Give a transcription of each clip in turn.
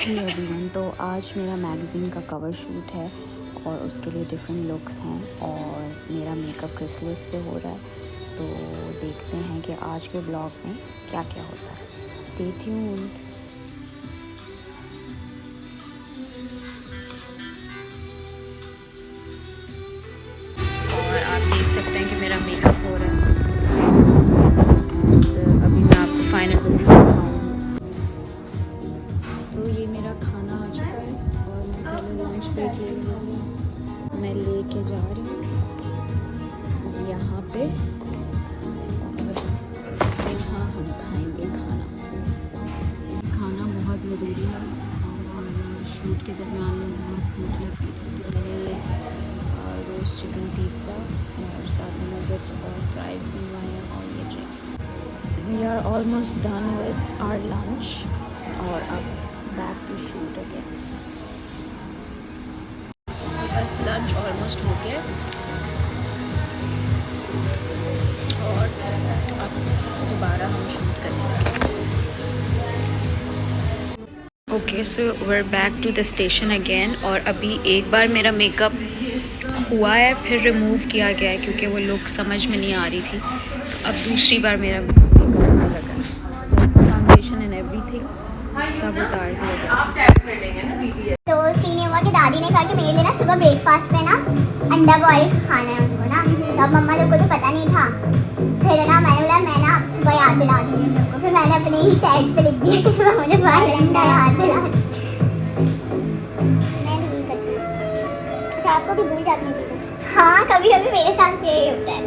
Everyone, तो आज मेरा मैगज़ीन का कवर शूट है और उसके लिए डिफरेंट लुक्स हैं और मेरा मेकअप क्रिसलिस पे हो रहा है। तो देखते हैं कि आज के ब्लॉग में क्या क्या होता है। Stay tuned. और आप देख सकते हैं कि मेरा मेकअप हो रहा है। अभी मैं आपको फाइनल तो ये मेरा खाना आ चुका है और मैं पहले लंच ब्रेक ले रही हूँ। मैं लेके जा रही हूँ यहाँ पे और यहाँ हम खाएंगे खाना। खाना बहुत ज़रूरी है और शूट के दरमियान में बहुत भूख लगती है। रोस्ट चिकन पिज़्ज़ा और साथ में नगेट्स और फ्राइज़ बनवाए हैं और ये drinks. We are almost done with our lunch और अब बैक टू शूट अगेन। बस लंच ऑलमोस्ट हो गया और अब दोबारा हम शूट करेंगे। Okay, so we are back to the station again. और अभी एक बार मेरा मेकअप हुआ है, फिर रिमूव किया गया है क्योंकि वो लुक समझ में नहीं आ रही थी। तो अब दूसरी बार मेरा मेकअप होने लगा, फाउंडेशन एंड एवरीथिंग सब उतार दिया। तो सीन ये हुआ कि दादी ने कहा कि मेरे लिए ना सुबह ब्रेकफास्ट में ना अंडा बॉयल खाना है उनको ना। तो अब मम्मा लोग को तो पता नहीं था। फिर ना मैंने बोला मैं ना सुबह याद दिला दूँगी उन लोग को। फिर मैंने अपने ही चैट पे लिख दिया कि सुबह मुझे बॉयल अंडा याद दिला। मैं नहीं करती। अच्छा, आपको भी भूल जाती हैं चीज़ें। हाँ, कभी कभी मेरे साथ भी यही होता है।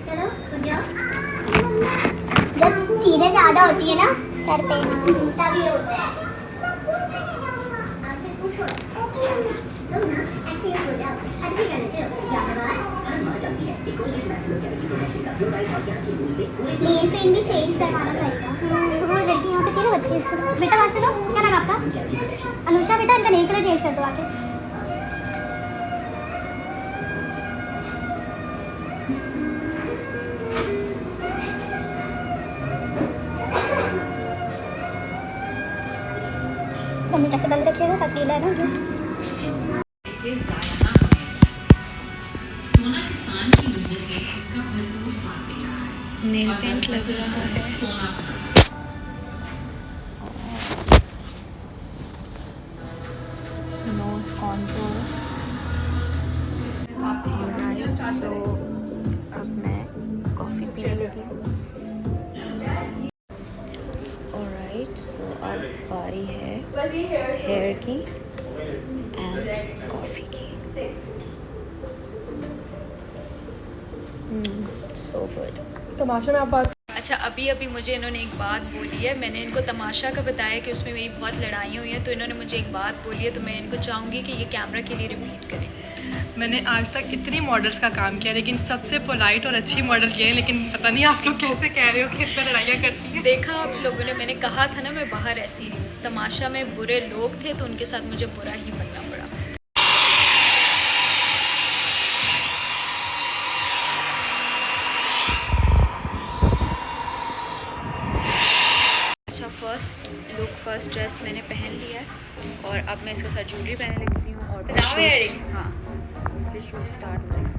चलो उठ जाओ। जब चीज़ें ज़्यादा होती है ना सर पे तभी होता है। आप इसको छोड़ो। तुम ना एक्टिव हो जाओ। अच्छी कर लेते हो। जानवर हर मां चाहती है कि कोलगेट मैक्सिमम कैविटी प्रोटेक्शन का फ्लोराइड और कैल्शियम बूस्ट दे। नेल पेंट भी चेंज करवाना पड़ेगा। वो लड़की यहाँ पे क्यों बच्ची है? बेटा पास लो। क्या नाम आपका? अनुषा। बेटा इनका नेल कलर चेंज कर दो आके। मम्मी कैसे बंद रखिएगा ताकि ना नेल पेंट लग रहा है। Nose contour. तो अब मैं कॉफ़ी पीने लगी। ऑलराइट, सो अब बारी है हेयर की एंड कॉफ़ी की। So good. तमाशा में आप बात। अच्छा, अभी मुझे इन्होंने एक बात बोली है। मैंने इनको तमाशा का बताया कि उसमें मेरी बहुत लड़ाई हुई है, तो इन्होंने मुझे एक बात बोली है, तो मैं इनको चाहूँगी कि ये कैमरा के लिए रिपीट करें। मैंने आज तक इतनी मॉडल्स का काम किया, लेकिन सबसे पोलाइट और अच्छी मॉडल किए हैं। लेकिन पता नहीं आप लोग कैसे कह रहे हो कि इतना लड़ाइयाँ करती हैं। देखा आप लोगों ने, मैंने कहा था ना मैं बाहर ऐसी हूँ। तमाशा में बुरे लोग थे तो उनके साथ मुझे बुरा ही बनना पड़ा। अच्छा, फर्स्ट ड्रेस मैंने पहन लिया है और अब मैं इसके साथ ज्वेलरी पहनने लगती हूँ और हाँ, फिर शूट स्टार्ट हो जाएगा।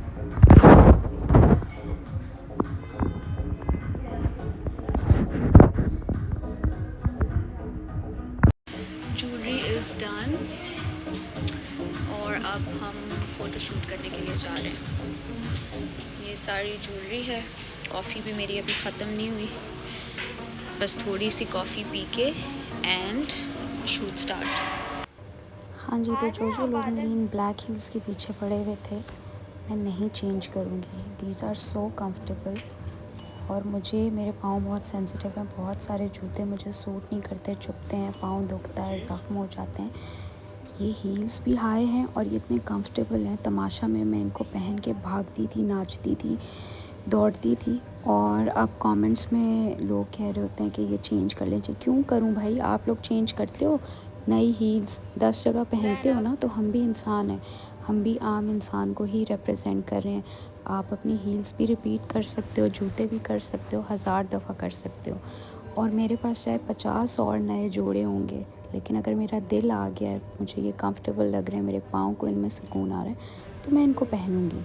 ज्वेलरी इज़ डन और अब हम फ़ोटो शूट करने के लिए जा रहे हैं। ये सारी ज्वेलरी है। कॉफ़ी भी मेरी अभी ख़त्म नहीं हुई, बस थोड़ी सी कॉफ़ी पी के एंड शूट स्टार्ट। हाँ जी, तो जो लोग मेरी इन ब्लैक हील्स के पीछे पड़े हुए थे, मैं नहीं चेंज करूँगी। दीज आर सो कंफर्टेबल और मुझे मेरे पाँव बहुत सेंसिटिव हैं। बहुत सारे जूते मुझे सूट नहीं करते, चुभते हैं, पाँव दुखता है, ज़ख्म हो जाते हैं। ये हील्स भी हाई हैं और ये इतने कंफर्टेबल हैं। तमाशा में मैं इनको पहन के भागती थी, नाचती थी, दौड़ती थी। और अब कमेंट्स में लोग कह रहे होते हैं कि ये चेंज कर लें। क्यों करूं भाई, आप लोग चेंज करते हो। नई हील्स 10 जगह पहनते हो ना, तो हम भी इंसान हैं, हम भी आम इंसान को ही रिप्रेजेंट कर रहे हैं। आप अपनी हील्स भी रिपीट कर सकते हो, जूते भी कर सकते हो, 1000 दफ़ा कर सकते हो। और मेरे पास चाहे 50 और नए जोड़े होंगे, लेकिन अगर मेरा दिल आ गया है, मुझे ये कंफर्टेबल लग रहे हैं, मेरे पाँव को इनमें सुकून आ रहा है, तो मैं इनको पहनूँगी।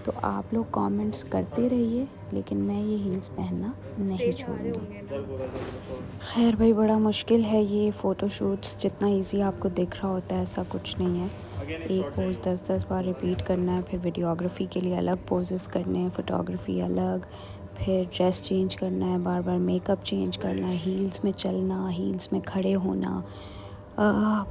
तो आप लोग कमेंट्स करते रहिए, लेकिन मैं ये हील्स पहनना नहीं छोड़ूंगी। खैर भाई, बड़ा मुश्किल है ये फ़ोटोशूट्स। जितना इजी आपको दिख रहा होता है ऐसा कुछ नहीं है। एक पोज़ 10-10 बार रिपीट करना है, फिर वीडियोग्राफी के लिए अलग पोजेस करने हैं, फ़ोटोग्राफी अलग, फिर ड्रेस चेंज करना है, बार बार मेकअप चेंज करना है, हील्स में चलना, हील्स में खड़े होना,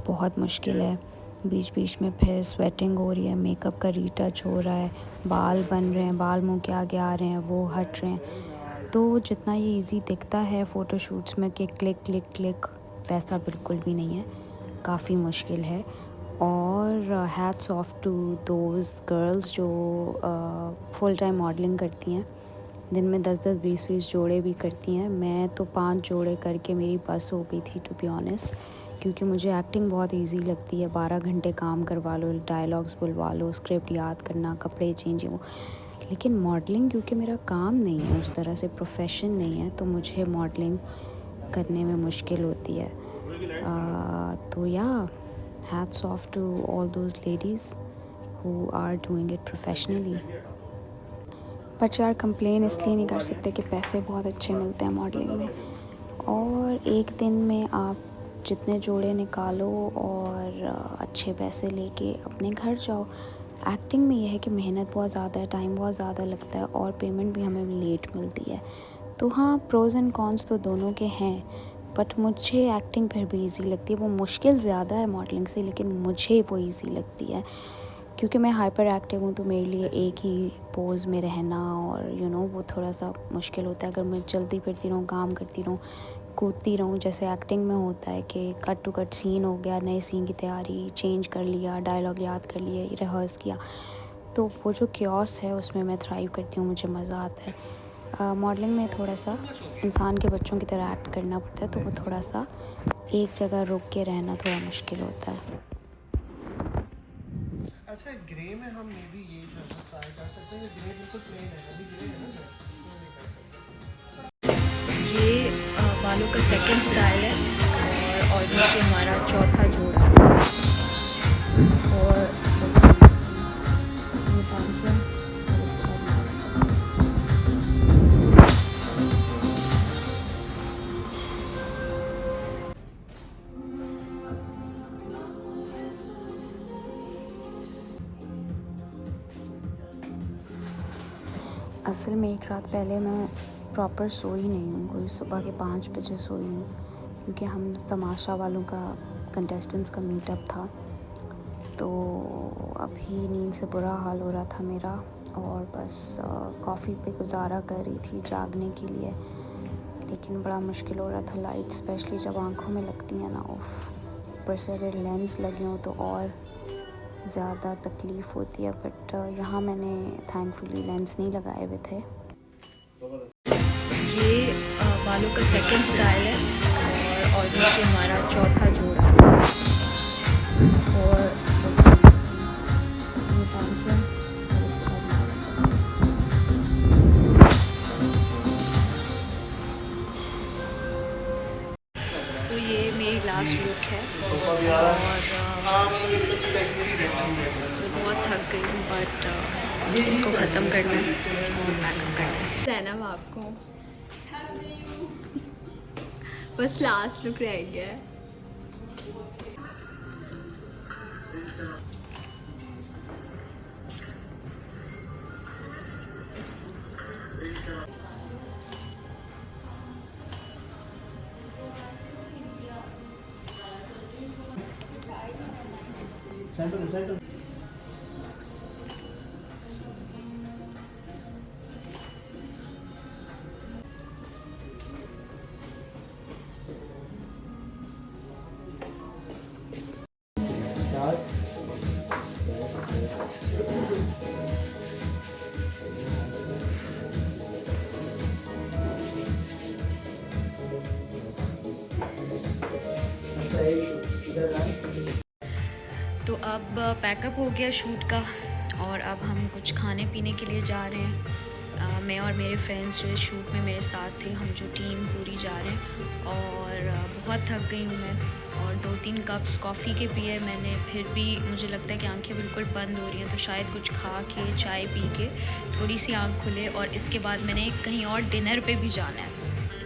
बहुत मुश्किल है। बीच बीच में फिर स्वेटिंग हो रही है, मेकअप का रीटच हो रहा है, बाल बन रहे हैं, बाल मुंह के आगे आ रहे हैं, वो हट रहे हैं। तो जितना ये इजी दिखता है फ़ोटोशूट्स में कि क्लिक क्लिक क्लिक, वैसा बिल्कुल भी नहीं है, काफ़ी मुश्किल है। और hats off to those girls जो फुल टाइम मॉडलिंग करती हैं, दिन में 10-10 20-20 जोड़े भी करती हैं। मैं तो 5 जोड़े करके मेरी बस हो गई थी, टू बी ऑनेस्ट, क्योंकि मुझे एक्टिंग बहुत इजी लगती है। 12 घंटे काम करवा लो, डायलॉग्स बुलवा लो, स्क्रिप्ट याद करना, कपड़े चेंज, वो। लेकिन मॉडलिंग क्योंकि मेरा काम नहीं है, उस तरह से प्रोफेशन नहीं है, तो मुझे मॉडलिंग करने में मुश्किल होती है। तो या hats off to all those ladies who are doing it professionally. But यार, कंप्लेन इसलिए नहीं कर सकते कि पैसे बहुत अच्छे मिलते हैं मॉडलिंग में, और एक दिन में आप जितने जोड़े निकालो और अच्छे पैसे लेके अपने घर जाओ। एक्टिंग में यह है कि मेहनत बहुत ज़्यादा है, टाइम बहुत ज़्यादा लगता है, और पेमेंट भी हमें लेट मिलती है। तो हाँ, प्रोज़ एंड कॉन्स तो दोनों के हैं, बट मुझे एक्टिंग फिर भी ईजी लगती है। वो मुश्किल ज़्यादा है मॉडलिंग से, लेकिन मुझे वो ईजी लगती है क्योंकि मैं हाइपर एक्टिव हूँ। तो मेरे लिए एक ही पोज़ में रहना और वो थोड़ा सा मुश्किल होता है। अगर मैं चलती फिरती रहूँ, काम करती रहूँ, कूदती रहूँ, जैसे एक्टिंग में होता है कि कट टू कट सीन हो गया, नए सीन की तैयारी, चेंज कर लिया, डायलॉग याद कर लिए, रिहर्स किया, तो वो जो क्योस है उसमें मैं थ्राइव करती हूँ, मुझे मज़ा आता है। मॉडलिंग में थोड़ा सा इंसान के बच्चों की तरह एक्ट करना पड़ता है, तो वो थोड़ा सा एक जगह रुक के रहना थोड़ा मुश्किल होता है। अच्छा, ग्रे में हम मे बी ये ट्राई कर सकते हैं। ग्रे बिल्कुल प्लेन है, अभी ग्रे है ना ड्रेस, तो नहीं कर सकते। ये बालों का सेकंड स्टाइल है, और ऑलमोस्ट ये हमारा चौथा जोड़ा है। और ये पांचवा, और इसके बाद असल में एक रात पहले मैं प्रॉपर सोई नहीं हूँ, कोई सुबह के 5 बजे सोई हूँ, क्योंकि हम तमाशा वालों का कंटेस्टेंट्स का मीटअप था। तो अभी नींद से बुरा हाल हो रहा था मेरा, और बस कॉफ़ी पे गुजारा कर रही थी जागने के लिए, लेकिन बड़ा मुश्किल हो रहा था। लाइट स्पेशली जब आँखों में लगती है ना, उफ, ऊपर से अगर लेंस लगे हों तो और ज़्यादा तकलीफ़ होती है। बट यहाँ मैंने थैंकफुली लेंस नहीं लगाए हुए थे। ये बालों का सेकंड स्टाइल है, और ऑलमोस्ट ये हमारा चौथा जोड़ा है। और ये पांचवा, और इसके बाद सो ये मेरी लास्ट लुक है, और मैं बहुत थक गई हूँ, बट इसको ख़त्म करना है और पैकअप करना है। जैनब आपको बस लास्ट लुक रह गया है। तो अब पैकअप हो गया शूट का, और अब हम कुछ खाने पीने के लिए जा रहे हैं। मैं और मेरे फ्रेंड्स जो शूट में मेरे साथ थे, हम जो टीम पूरी जा रहे हैं, और बहुत थक गई हूँ मैं, और 2-3 कप्स कॉफ़ी के पिए मैंने, फिर भी मुझे लगता है कि आंखें बिल्कुल बंद हो रही हैं, तो शायद कुछ खा के चाय पी के थोड़ी सी आँख खुले, और इसके बाद मैंने कहीं और डिनर पे भी जाना है,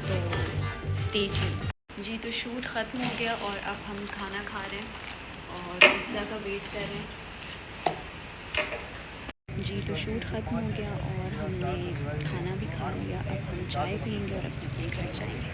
तो स्टे ट्यून्ड। जी तो शूट ख़त्म हो गया और अब हम खाना खा रहे हैं और पिज़्ज़ा का वेट कर रहे हैं। जी तो शूट ख़त्म हो गया और हमने खाना भी खा लिया, अब हम चाय पियेंगे और अपने घर जाएंगे।